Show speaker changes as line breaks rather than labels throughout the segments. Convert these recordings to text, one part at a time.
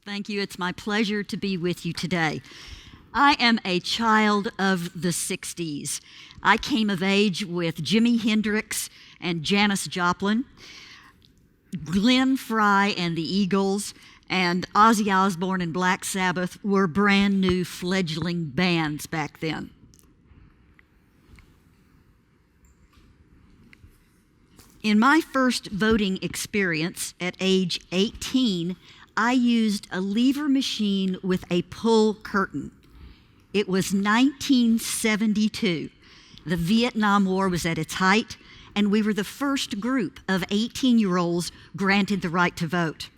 Thank you. It's my pleasure to be with you today. I am a child of the 60s. I came of age with Jimi Hendrix and Janis Joplin, Glenn Frey and the Eagles, and Ozzy Osbourne and Black Sabbath were brand new fledgling bands back then. In my first voting experience at age 18, I used a lever machine with a pull curtain. It was 1972. The Vietnam War was at its height, and we were the first group of 18-year-olds granted the right to vote.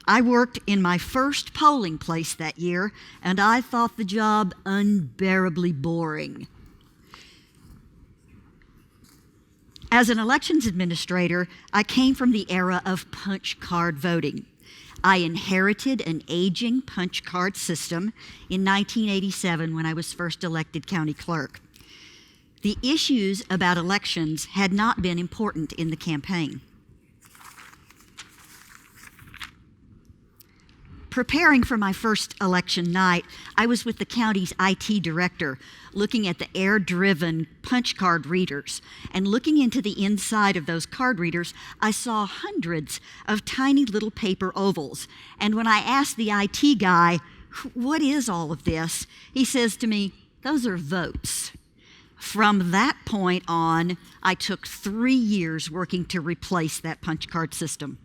I worked in my first polling place that year, and I thought the job unbearably boring. As an elections administrator, I came from the era of punch card voting. I inherited an aging punch card system in 1987 when I was first elected county clerk. The issues about elections had not been important in the campaign. Preparing for my first election night, I was with the county's IT director looking at the air-driven punch card readers. And looking into the inside of those card readers, I saw hundreds of tiny little paper ovals. And when I asked the IT guy, "What is all of this?" he says to me, "Those are votes." From that point on, I took 3 years working to replace that punch card system.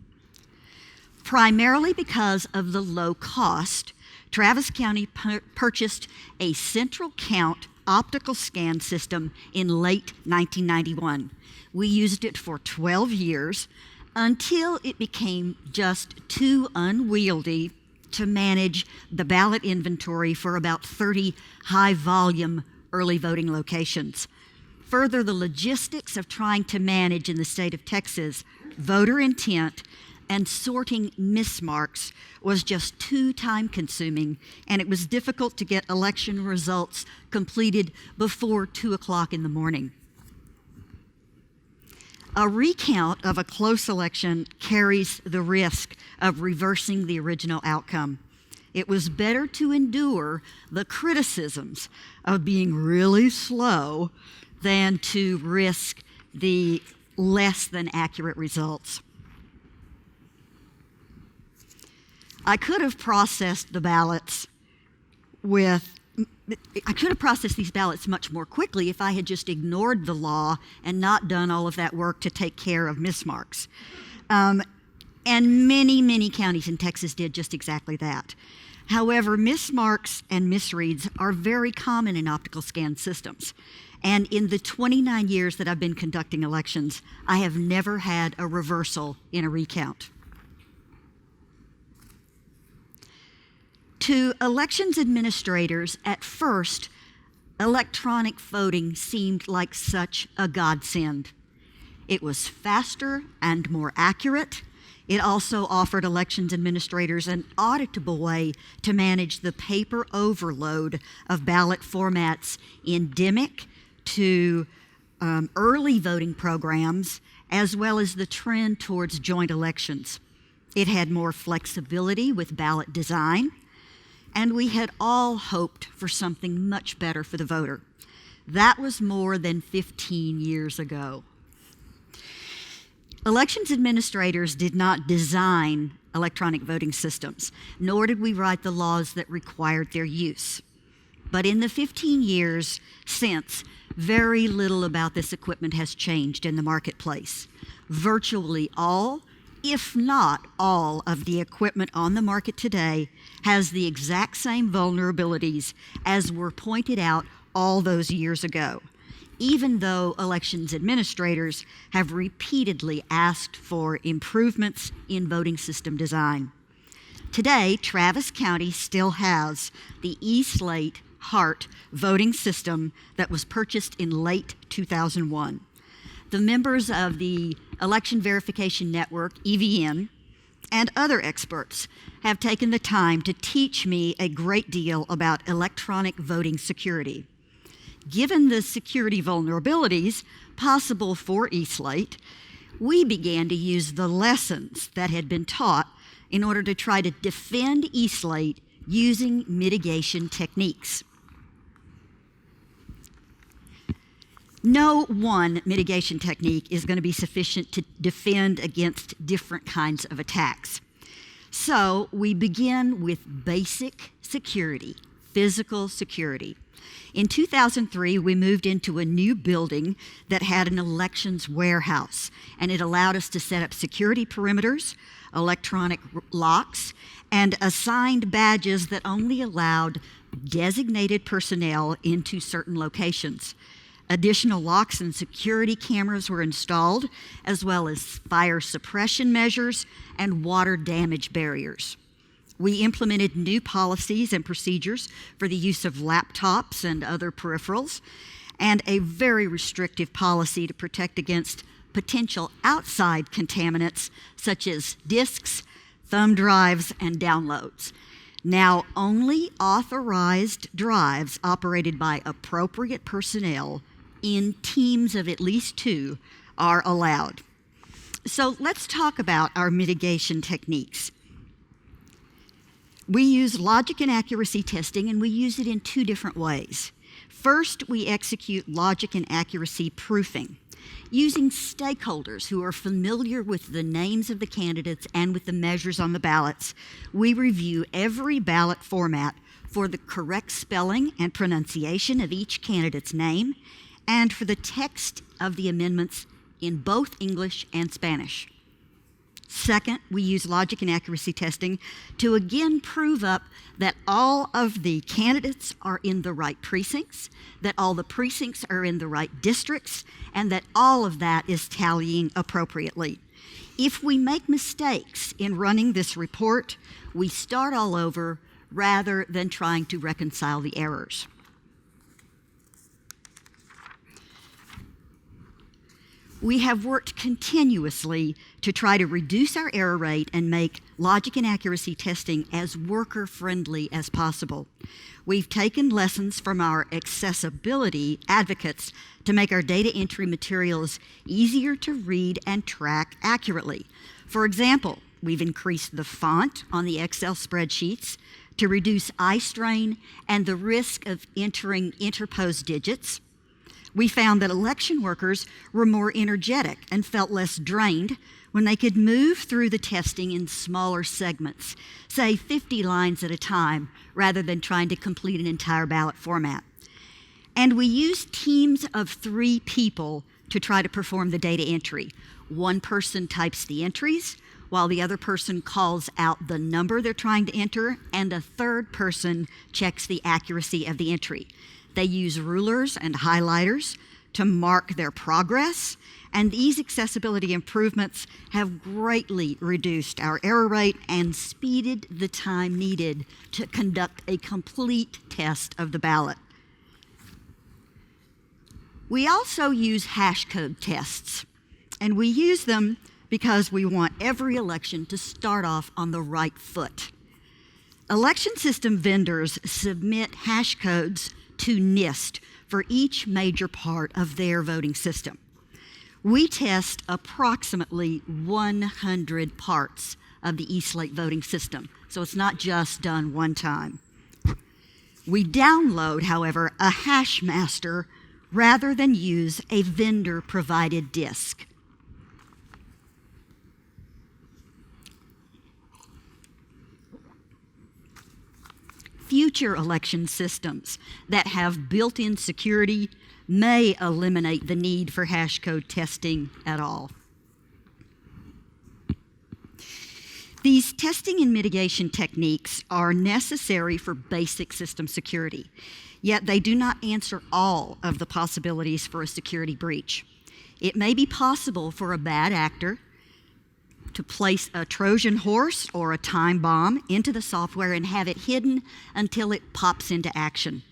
Primarily because of the low cost, Travis County purchased a central count optical scan system in late 1991. We used it for 12 years until it became just too unwieldy to manage the ballot inventory for about 30 high-volume early voting locations. Further, the logistics of trying to manage in the state of Texas voter intent and sorting mismarks was just too time-consuming, and it was difficult to get election results completed before 2 o'clock in the morning. A recount of a close election carries the risk of reversing the original outcome. It was better to endure the criticisms of being really slow than to risk the less than accurate results. I could have processed these ballots much more quickly if I had just ignored the law and not done all of that work to take care of mismarks. And many, many counties in Texas did just exactly that. However, mismarks and misreads are very common in optical scan systems. And in the 29 years that I've been conducting elections, I have never had a reversal in a recount. To elections administrators, at first, electronic voting seemed like such a godsend. It was faster and more accurate. It also offered elections administrators an auditable way to manage the paper overload of ballot formats endemic to early voting programs, as well as the trend towards joint elections. It had more flexibility with ballot design, and we had all hoped for something much better for the voter. That was more than 15 years ago. Elections administrators did not design electronic voting systems, nor did we write the laws that required their use. But in the 15 years since, very little about this equipment has changed in the marketplace. Virtually all, if not all, of the equipment on the market today has the exact same vulnerabilities as were pointed out all those years ago, even though elections administrators have repeatedly asked for improvements in voting system design. Today, Travis County still has the eSlate Hart voting system that was purchased in late 2001. The members of the Election Verification Network, EVN, and other experts have taken the time to teach me a great deal about electronic voting security. Given the security vulnerabilities possible for eSlate, we began to use the lessons that had been taught in order to try to defend Eastlake using mitigation techniques. No one mitigation technique is going to be sufficient to defend against different kinds of attacks. So we begin with basic security, physical security. In 2003, we moved into a new building that had an elections warehouse, and it allowed us to set up security perimeters, electronic locks, and assigned badges that only allowed designated personnel into certain locations. Additional locks and security cameras were installed, as well as fire suppression measures and water damage barriers. We implemented new policies and procedures for the use of laptops and other peripherals, and a very restrictive policy to protect against potential outside contaminants such as disks, thumb drives, and downloads. Now, only authorized drives operated by appropriate personnel in teams of at least 2 are allowed. So let's talk about our mitigation techniques. We use logic and accuracy testing, and we use it in 2 different ways. First, we execute logic and accuracy proofing. Using stakeholders who are familiar with the names of the candidates and with the measures on the ballots, we review every ballot format for the correct spelling and pronunciation of each candidate's name and for the text of the amendments in both English and Spanish. Second, we use logic and accuracy testing to again prove up that all of the candidates are in the right precincts, that all the precincts are in the right districts, and that all of that is tallying appropriately. If we make mistakes in running this report, we start all over rather than trying to reconcile the errors. We have worked continuously to try to reduce our error rate and make logic and accuracy testing as worker-friendly as possible. We've taken lessons from our accessibility advocates to make our data entry materials easier to read and track accurately. For example, we've increased the font on the Excel spreadsheets to reduce eye strain and the risk of entering interposed digits. We found that election workers were more energetic and felt less drained when they could move through the testing in smaller segments, say 50 lines at a time, rather than trying to complete an entire ballot format. And we used teams of 3 people to try to perform the data entry. One person types the entries, while the other person calls out the number they're trying to enter, and a third person checks the accuracy of the entry. They use rulers and highlighters to mark their progress, and these accessibility improvements have greatly reduced our error rate and speeded the time needed to conduct a complete test of the ballot. We also use hash code tests, and we use them because we want every election to start off on the right foot. Election system vendors submit hash codes to NIST for each major part of their voting system. We test approximately 100 parts of the Eastlake voting system, so it's not just done one time. We download, however, a hash master rather than use a vendor-provided disk. Future election systems that have built-in security may eliminate the need for hash code testing at all. These testing and mitigation techniques are necessary for basic system security, yet they do not answer all of the possibilities for a security breach. It may be possible for a bad actor to place a Trojan horse or a time bomb into the software and have it hidden until it pops into action.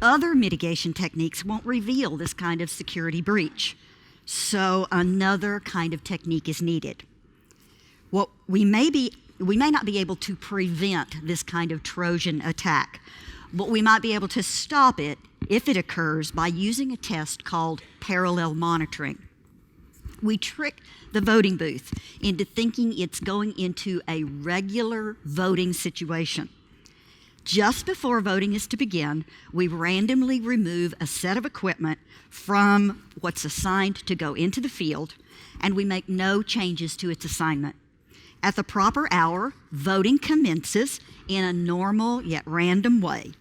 Other mitigation techniques won't reveal this kind of security breach, so another kind of technique is needed. We may not be able to prevent this kind of Trojan attack, but we might be able to stop it if it occurs by using a test called parallel monitoring. We trick the voting booth into thinking it's going into a regular voting situation. Just before voting is to begin, we randomly remove a set of equipment from what's assigned to go into the field, and we make no changes to its assignment. At the proper hour, voting commences in a normal yet random way.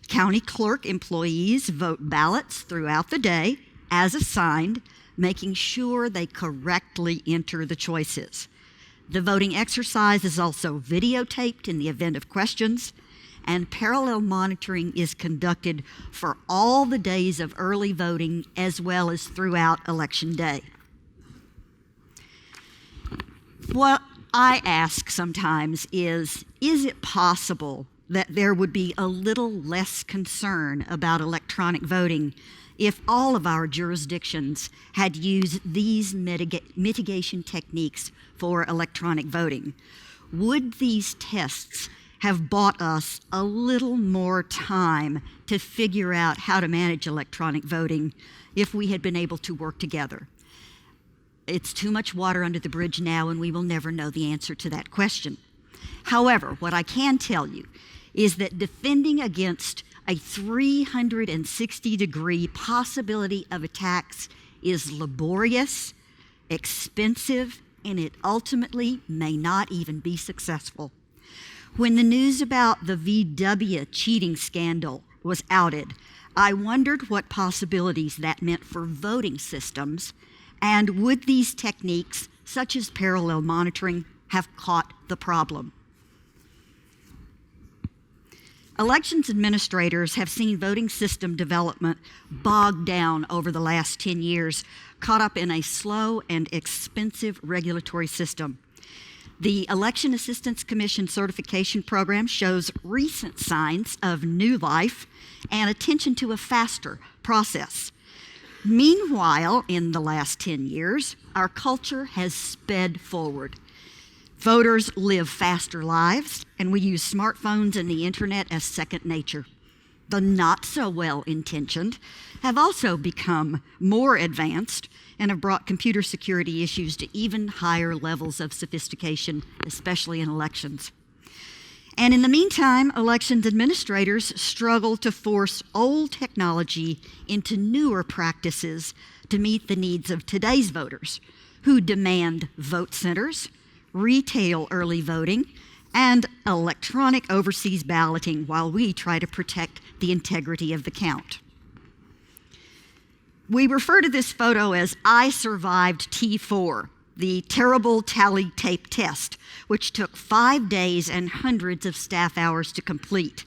County clerk employees vote ballots throughout the day as assigned, making sure they correctly enter the choices. The voting exercise is also videotaped in the event of questions, and parallel monitoring is conducted for all the days of early voting as well as throughout Election Day. What I ask sometimes is it possible that there would be a little less concern about electronic voting if all of our jurisdictions had used these mitigation techniques for electronic voting? Would these tests have bought us a little more time to figure out how to manage electronic voting if we had been able to work together? It's too much water under the bridge now, and we will never know the answer to that question. However, what I can tell you is that defending against a 360-degree possibility of attacks is laborious, expensive, and it ultimately may not even be successful. When the news about the VW cheating scandal was outed, I wondered what possibilities that meant for voting systems, and would these techniques, such as parallel monitoring, have caught the problem? Elections administrators have seen voting system development bogged down over the last 10 years, caught up in a slow and expensive regulatory system. The Election Assistance Commission certification program shows recent signs of new life and attention to a faster process. Meanwhile, in the last 10 years, our culture has sped forward. Voters live faster lives, and we use smartphones and the internet as second nature. The not so well-intentioned have also become more advanced and have brought computer security issues to even higher levels of sophistication, especially in elections. And in the meantime, elections administrators struggle to force old technology into newer practices to meet the needs of today's voters, who demand vote centers, retail early voting, and electronic overseas balloting while we try to protect the integrity of the count. We refer to this photo as I Survived T4, the terrible tally tape test, which took 5 days and hundreds of staff hours to complete.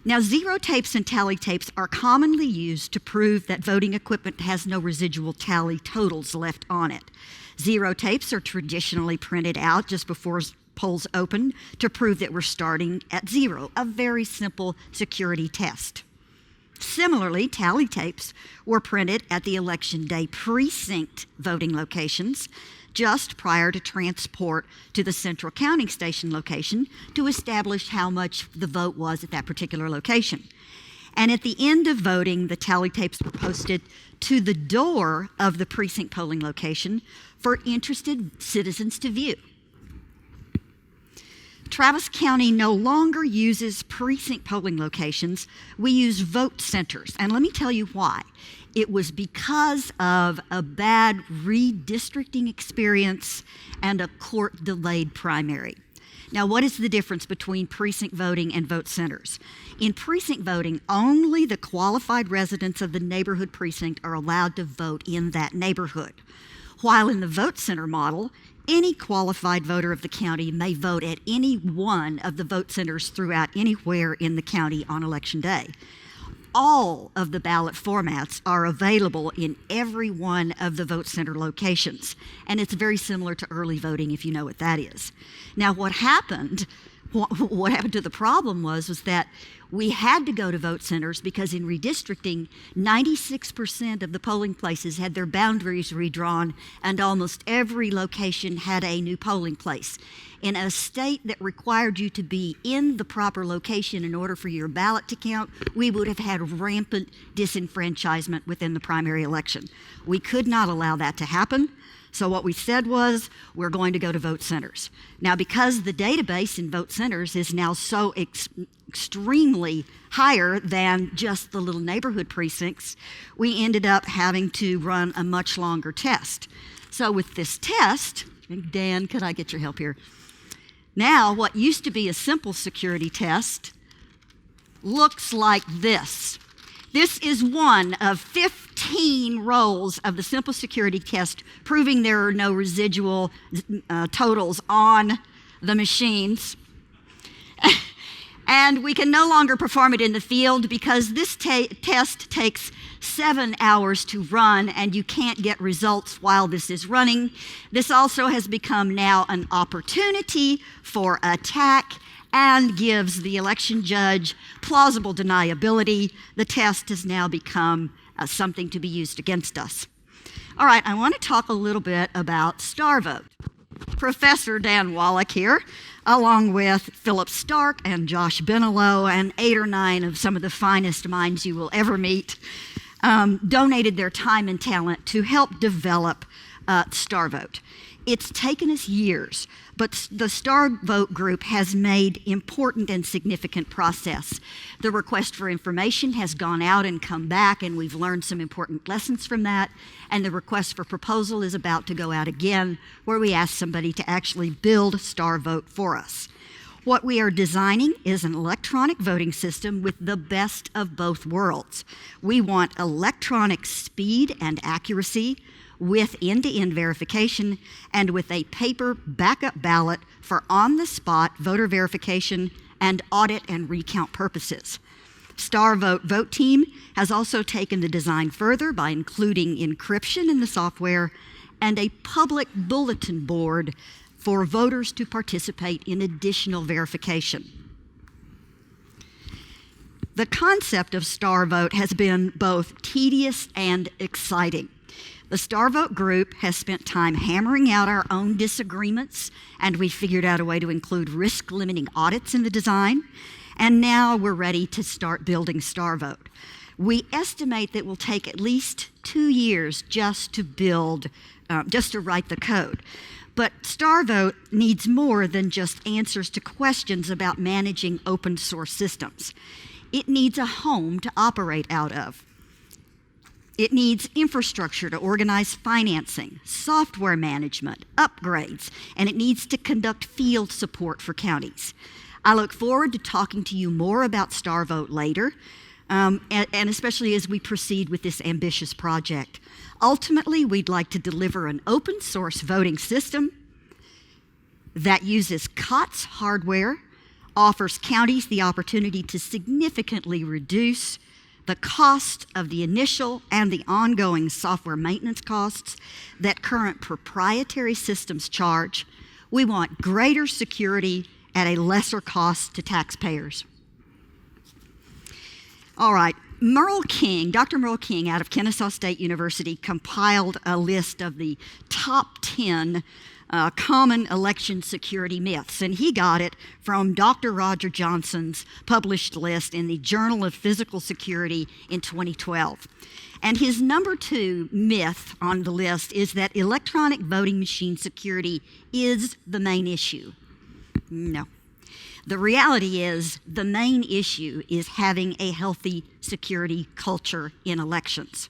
Now, zero tapes and tally tapes are commonly used to prove that voting equipment has no residual tally totals left on it. Zero tapes are traditionally printed out just before polls open to prove that we're starting at zero, a very simple security test. Similarly, tally tapes were printed at the Election Day precinct voting locations just prior to transport to the central counting station location to establish how much the vote was at that particular location. And at the end of voting, the tally tapes were posted to the door of the precinct polling location for interested citizens to view. Travis County no longer uses precinct polling locations. We use vote centers. And let me tell you why. It was because of a bad redistricting experience and a court-delayed primary. Now, what is the difference between precinct voting and vote centers? In precinct voting, only the qualified residents of the neighborhood precinct are allowed to vote in that neighborhood. While in the vote center model, any qualified voter of the county may vote at any one of the vote centers throughout anywhere in the county on Election Day. All of the ballot formats are available in every one of the vote center locations, and it's very similar to early voting if you know what that is. Now, what happened to the problem was that we had to go to vote centers because in redistricting, 96% of the polling places had their boundaries redrawn, and almost every location had a new polling place. In a state that required you to be in the proper location in order for your ballot to count, we would have had rampant disenfranchisement within the primary election. We could not allow that to happen, So what we said was, we're going to go to vote centers. Now, because the database in vote centers is now so extremely higher than just the little neighborhood precincts, we ended up having to run a much longer test. So with this test, and Dan, could I get your help here? Now, what used to be a simple security test looks like this. This is one of 15 rows of the simple security test proving there are no residual totals on the machines. And we can no longer perform it in the field because this test takes 7 hours to run, and you can't get results while this is running. This also has become now an opportunity for attack and gives the election judge plausible deniability. The test has now become something to be used against us. All right, I want to talk a little bit about StarVote. Professor Dan Wallach here, along with Philip Stark and Josh Benelow and 8 or 9 of some of the finest minds you will ever meet, donated their time and talent to help develop StarVote. It's taken us years, but the StarVote group has made important and significant progress. The request for information has gone out and come back, and we've learned some important lessons from that. And the request for proposal is about to go out again, where we ask somebody to actually build StarVote for us. What we are designing is an electronic voting system with the best of both worlds. We want electronic speed and accuracy, with end-to-end verification, and with a paper backup ballot for on-the-spot voter verification and audit and recount purposes. StarVote Vote Team has also taken the design further by including encryption in the software and a public bulletin board for voters to participate in additional verification. The concept of StarVote has been both tedious and exciting. The StarVote group has spent time hammering out our own disagreements, and we figured out a way to include risk-limiting audits in the design, and now we're ready to start building StarVote. We estimate that it will take at least 2 years just to build, just to write the code. But StarVote needs more than just answers to questions about managing open source systems. It needs a home to operate out of. It needs infrastructure to organize financing, software management, upgrades, and it needs to conduct field support for counties. I look forward to talking to you more about StarVote later, and especially as we proceed with this ambitious project. Ultimately, we'd like to deliver an open source voting system that uses COTS hardware, offers counties the opportunity to significantly reduce the cost of the initial and the ongoing software maintenance costs that current proprietary systems charge. We want greater security at a lesser cost to taxpayers. All right, Dr. Merle King out of Kennesaw State University compiled a list of the top 10 common election security myths, and he got it from Dr. Roger Johnson's published list in the Journal of Physical Security in 2012. And his number 2 myth on the list is that electronic voting machine security is the main issue. No. The reality is the main issue is having a healthy security culture in elections.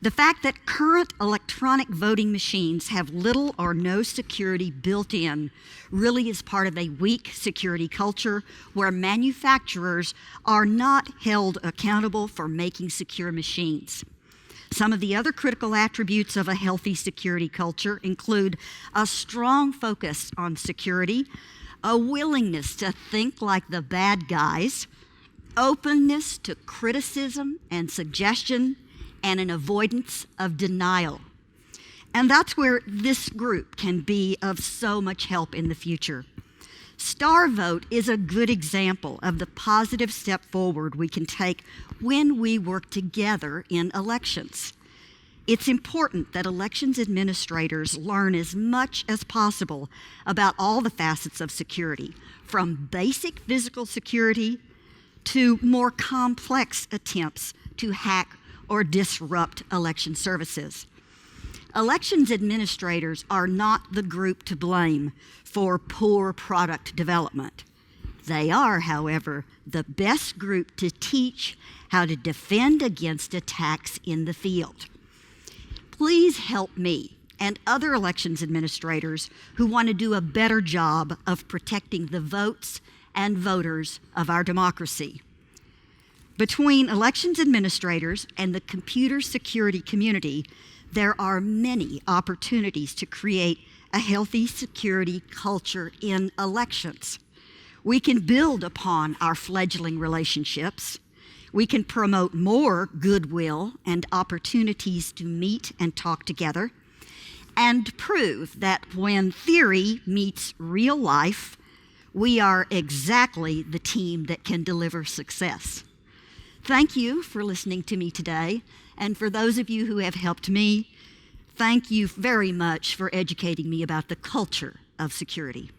The fact that current electronic voting machines have little or no security built in really is part of a weak security culture where manufacturers are not held accountable for making secure machines. Some of the other critical attributes of a healthy security culture include a strong focus on security, a willingness to think like the bad guys, openness to criticism and suggestion, and an avoidance of denial. And that's where this group can be of so much help in the future. StarVote is a good example of the positive step forward we can take when we work together in elections. It's important that elections administrators learn as much as possible about all the facets of security, from basic physical security to more complex attempts to hack or disrupt election services. Elections administrators are not the group to blame for poor product development. They are, however, the best group to teach how to defend against attacks in the field. Please help me and other elections administrators who want to do a better job of protecting the votes and voters of our democracy. Between elections administrators and the computer security community, there are many opportunities to create a healthy security culture in elections. We can build upon our fledgling relationships. We can promote more goodwill and opportunities to meet and talk together, and prove that when theory meets real life, we are exactly the team that can deliver success. Thank you for listening to me today, and for those of you who have helped me, thank you very much for educating me about the culture of security.